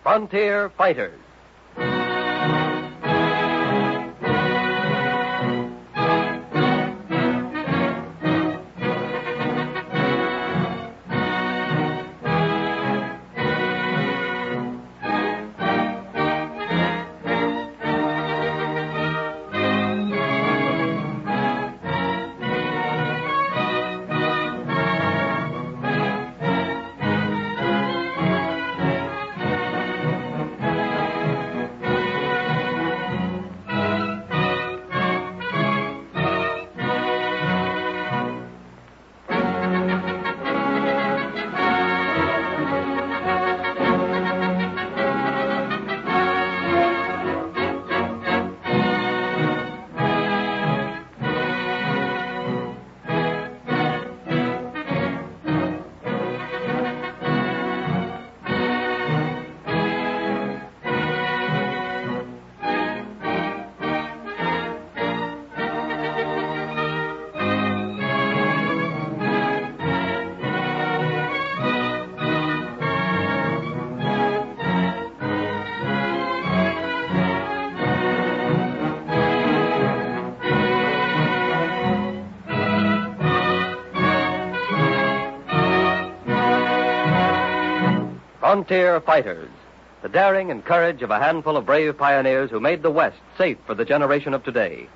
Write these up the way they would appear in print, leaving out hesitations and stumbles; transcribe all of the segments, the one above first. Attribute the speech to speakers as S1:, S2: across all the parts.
S1: Frontier Fighters. Frontier Fighters, the daring and courage of a handful of brave pioneers who made the West safe for the generation of today.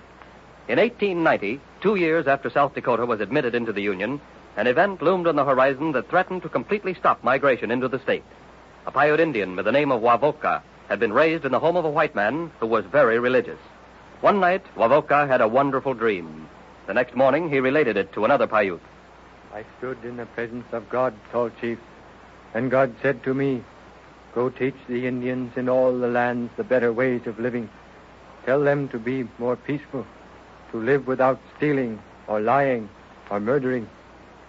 S1: In 1890, 2 years after South Dakota was admitted into the Union, an event loomed on the horizon that threatened to completely stop migration into the state. A Paiute Indian by the name of Wavoka had been raised in the home of a white man who was very religious. One night, Wavoka had a wonderful dream. The next morning, he related it to another Paiute.
S2: I stood in the presence of God, tall chief, and God said to me, "Go teach the Indians in all the lands the better ways of living. Tell them to be more peaceful, to live without stealing or lying or murdering.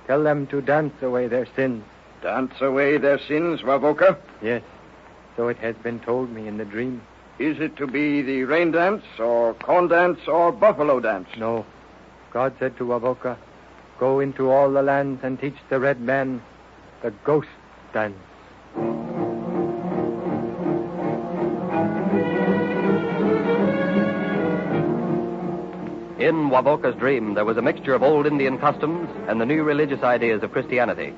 S2: Tell them to dance away their sins."
S3: Dance away their sins, Wavoka?
S2: Yes, so it has been told me in the dream.
S3: Is it to be the rain dance or corn dance or buffalo dance?
S2: No. God said to Wavoka, "Go into all the lands and teach the red man the ghost dance."
S1: In Wavoka's dream, there was a mixture of old Indian customs and the new religious ideas of Christianity.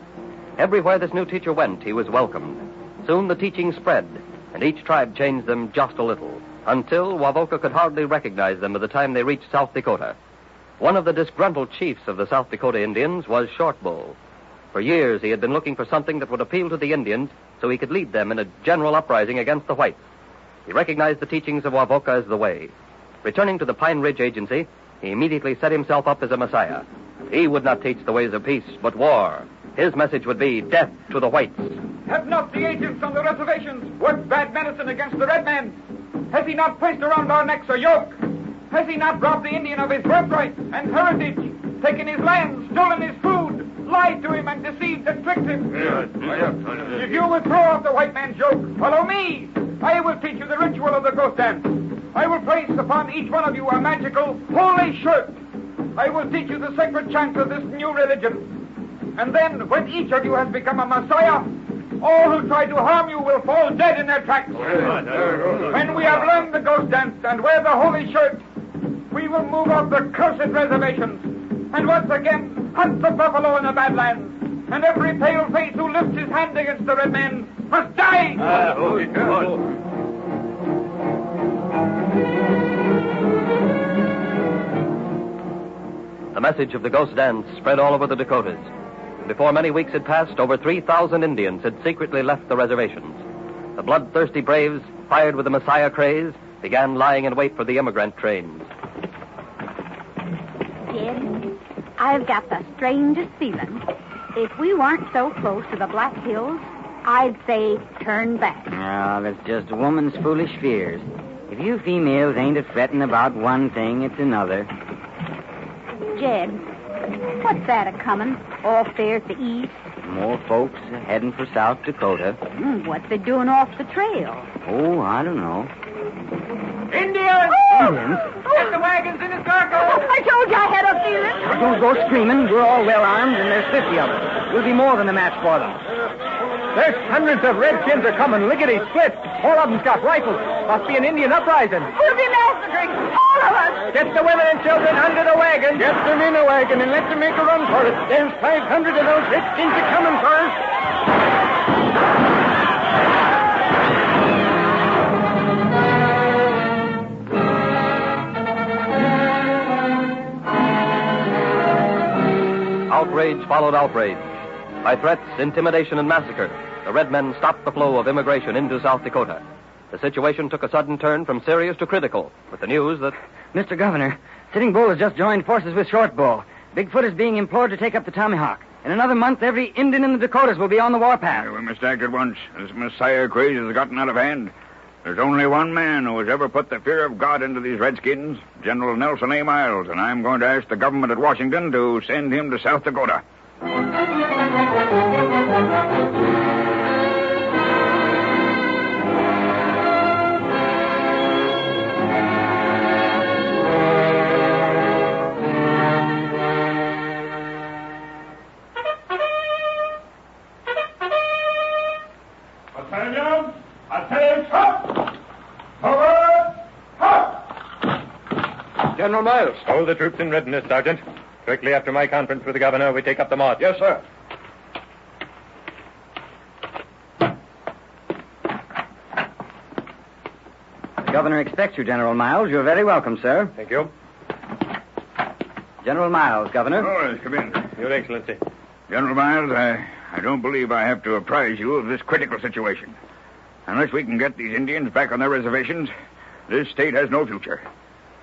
S1: Everywhere this new teacher went, he was welcomed. Soon the teaching spread, and each tribe changed them just a little, until Wavoka could hardly recognize them by the time they reached South Dakota. One of the disgruntled chiefs of the South Dakota Indians was Shortbull. For years, he had been looking for something that would appeal to the Indians so he could lead them in a general uprising against the whites. He recognized the teachings of Wavoka as the way. Returning to the Pine Ridge Agency, he immediately set himself up as a messiah. He would not teach the ways of peace, but war. His message would be death to the whites.
S4: Have not the agents on the reservations worked bad medicine against the red man? Has he not placed around our necks a yoke? Has he not robbed the Indian of his birthright and heritage, taken his land, stolen his food, lied to him and deceived and tricked him? If you will throw off the white man's yoke, follow me. I will teach you the ritual of the ghost dance. I will place upon each one of you a magical, holy shirt. I will teach you the sacred chants of this new religion. And then, when each of you has become a messiah, all who try to harm you will fall dead in their tracks. When we have learned the ghost dance and wear the holy shirt, we will move off the cursed reservations and once again hunt the buffalo in the Badlands. And every pale face who lifts his hand against the red men must die.
S1: The message of the ghost dance spread all over the Dakotas. Before many weeks had passed, over 3,000 Indians had secretly left the reservations. The bloodthirsty braves, fired with the Messiah craze, began lying in wait for the immigrant trains.
S5: Jed, I've got the strangest feeling. If we weren't so close to the Black Hills, I'd say turn back.
S6: Oh, that's just a woman's foolish fears. If you females ain't a-fretting about one thing, it's another.
S5: Jed, what's that a-coming off there at the east?
S6: More folks heading for South Dakota.
S5: What's they doing off the trail?
S6: Oh, I don't know.
S4: Indians!
S6: Indians?
S4: Get the wagons in the circle!
S5: I told you I had a feeling.
S6: Don't go screaming. We're all well armed, and there's 50 of us. We'll be more than a match for them.
S2: There's hundreds of redskins are coming, lickety-split. All of them's got rifles. Must be an Indian uprising.
S5: We'll be massacring all of us.
S2: Get the women and children under the wagon. Get them in a wagon and let them make a run for it. There's 500 of those redskins are coming for us.
S1: Outrage followed outrage. By threats, intimidation, and massacre, the Red Men stopped the flow of immigration into South Dakota. The situation took a sudden turn from serious to critical, with the news that...
S6: Mr. Governor, Sitting Bull has just joined forces with Short Bull. Bigfoot is being implored to take up the tomahawk. In another month, every Indian in the Dakotas will be on the warpath.
S3: We must act at once. This Messiah craze has gotten out of hand. There's only one man who has ever put the fear of God into these redskins, General Nelson A. Miles, and I'm going to ask the government at Washington to send him to South Dakota.
S2: General Miles. Hold the troops in readiness, Sergeant. Quickly after my conference with the governor, we take up the march.
S3: Yes, sir.
S6: The governor expects you, General Miles. You're very welcome, sir.
S2: Thank you.
S6: General Miles, Governor.
S3: Oh, yes, come in.
S2: Your Excellency.
S3: General Miles, I don't believe I have to apprise you of this critical situation. Unless we can get these Indians back on their reservations, this state has no future.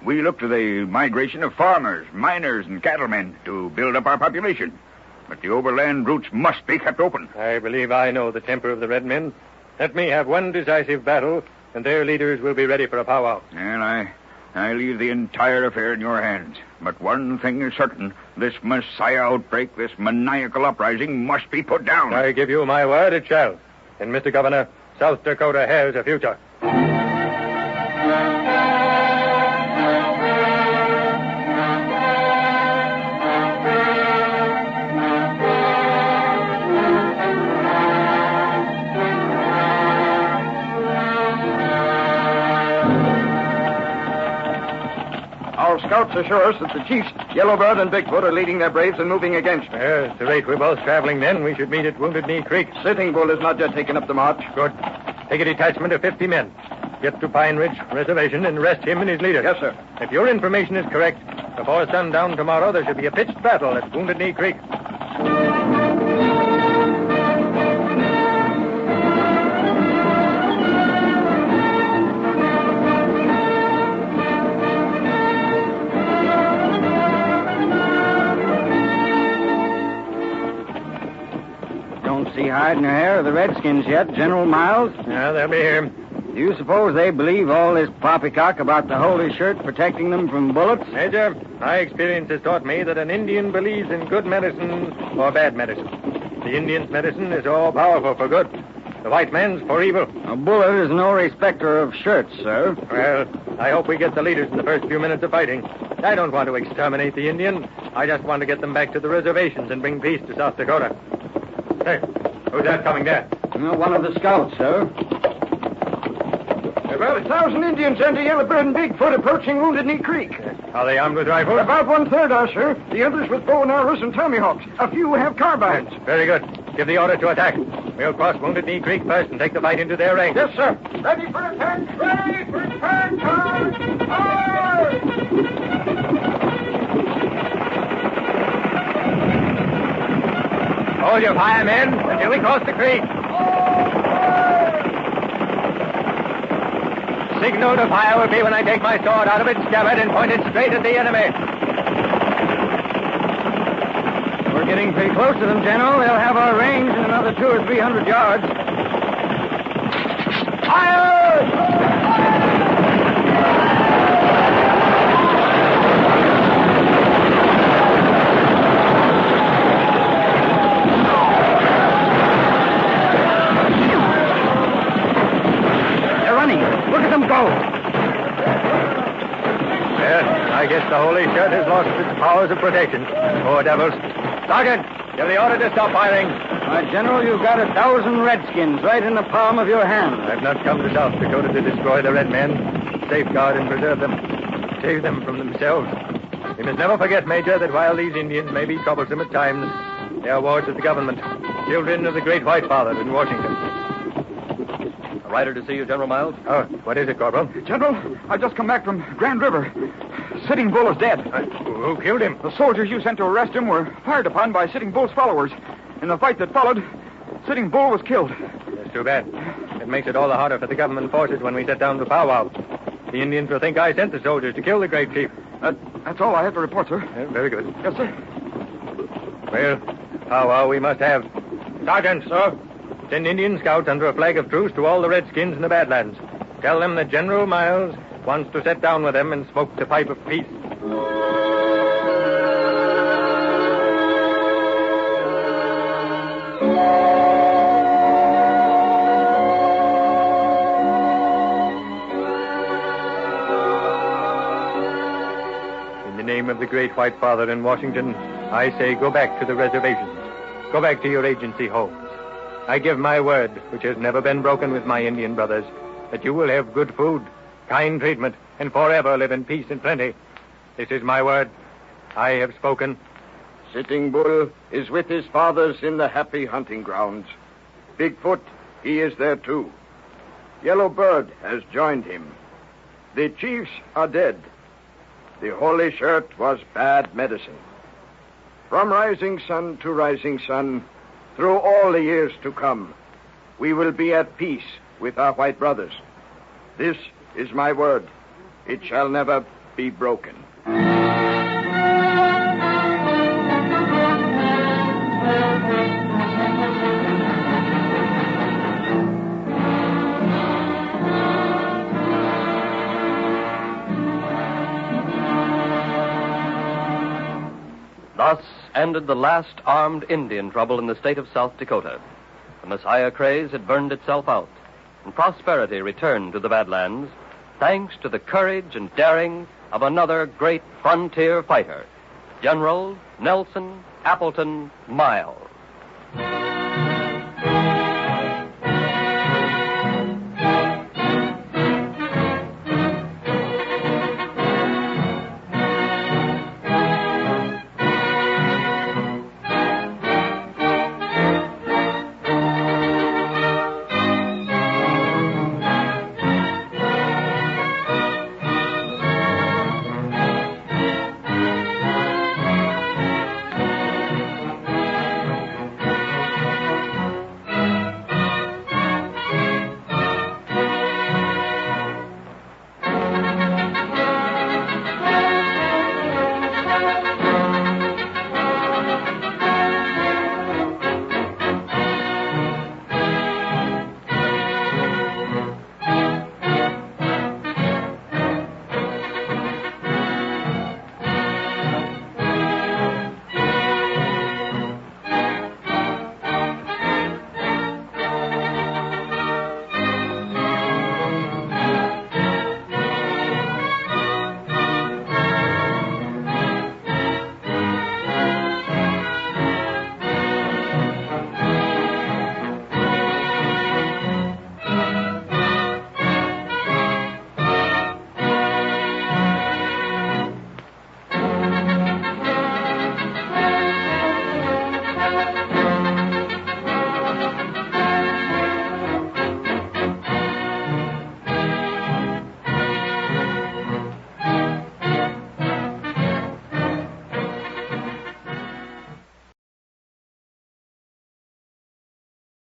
S3: We look to the migration of farmers, miners, and cattlemen to build up our population. But the overland routes must be kept open.
S2: I believe I know the temper of the Red Men. Let me have one decisive battle, and their leaders will be ready for a powwow.
S3: And I leave the entire affair in your hands. But one thing is certain. This Messiah outbreak, this maniacal uprising, must be put down.
S2: I give you my word it shall. And, Mr. Governor, South Dakota has a future.
S3: Our scouts assure us that the chiefs, Yellowbird and Bigfoot, are leading their braves and moving against me.
S2: At the rate we're both traveling then, we should meet at Wounded Knee Creek.
S3: Sitting Bull has not yet taken up the march.
S2: Good. Take a detachment of 50 men. Get to Pine Ridge Reservation and arrest him and his leaders.
S3: Yes, sir.
S2: If your information is correct, before sundown tomorrow, there should be a pitched battle at Wounded Knee Creek.
S6: See hide nor hair of the Redskins yet, General Miles?
S2: Yeah, they'll be here.
S6: Do you suppose they believe all this poppycock about the holy shirt protecting them from bullets?
S2: Major, my experience has taught me that an Indian believes in good medicine or bad medicine. The Indian's medicine is all powerful for good. The white man's for evil.
S6: A bullet is no respecter of shirts, sir.
S2: Well, I hope we get the leaders in the first few minutes of fighting. I don't want to exterminate the Indian. I just want to get them back to the reservations and bring peace to South Dakota. Hey, who's that coming there?
S6: One of the scouts, sir.
S3: There are about 1,000 Indians under Yellowbird and Bigfoot approaching Wounded Knee Creek.
S2: Are they armed with rifles?
S3: About 1/3 are, sir. The others with bow and arrows and tomahawks. A few have carbines.
S2: Very good. Give the order to attack. We'll cross Wounded Knee Creek first and take the fight into their ranks.
S3: Yes, sir.
S4: Ready for attack! Ready for attack! Charge!
S2: Hold your fire, men, until we cross the creek. Signal to fire will be when I take my sword out of its scabbard and point it straight at the enemy.
S6: We're getting pretty close to them, General. They'll have our range in another 200 or 300 yards.
S2: Fire!
S6: Go!
S2: Yes, I guess the holy shirt has lost its powers of protection. Poor devils. Sergeant, Give the order to stop firing.
S6: My General, you've got 1,000 redskins right in the palm of your hand.
S2: I've not come to South Dakota to destroy the red men. Safeguard and preserve them. Save them from themselves. We must never forget, Major, that while these Indians may be troublesome at times, they are wards of the government, children of the great White Father in Washington.
S1: A rider to see you, General Miles.
S2: Oh, what is it, Corporal?
S4: General, I've just come back from Grand River. Sitting Bull is dead.
S2: Who killed him?
S4: The soldiers you sent to arrest him were fired upon by Sitting Bull's followers. In the fight that followed, Sitting Bull was killed.
S2: That's too bad. It makes it all the harder for the government forces when we set down to powwow. The Indians will think I sent the soldiers to kill the great chief.
S4: That's all I have to report, sir.
S2: Very good.
S4: Yes, sir.
S2: Well, powwow we must have. Sergeant, sir. Send Indian scouts under a flag of truce to all the redskins in the Badlands. Tell them that General Miles wants to sit down with them and smoke the pipe of peace. In the name of the great White Father in Washington, I say go back to the reservations. Go back to your agency homes. I give my word, which has never been broken with my Indian brothers, that you will have good food, kind treatment, and forever live in peace and plenty. This is my word. I have spoken.
S7: Sitting Bull is with his fathers in the happy hunting grounds. Bigfoot, he is there too. Yellow Bird has joined him. The chiefs are dead. The holy shirt was bad medicine. From rising sun to rising sun, through all the years to come, we will be at peace with our white brothers. This is my word. It shall never be broken.
S1: Thus ended the last armed Indian trouble in the state of South Dakota. The Messiah craze had burned itself out, and prosperity returned to the Badlands, thanks to the courage and daring of another great frontier fighter, General Nelson Appleton Miles.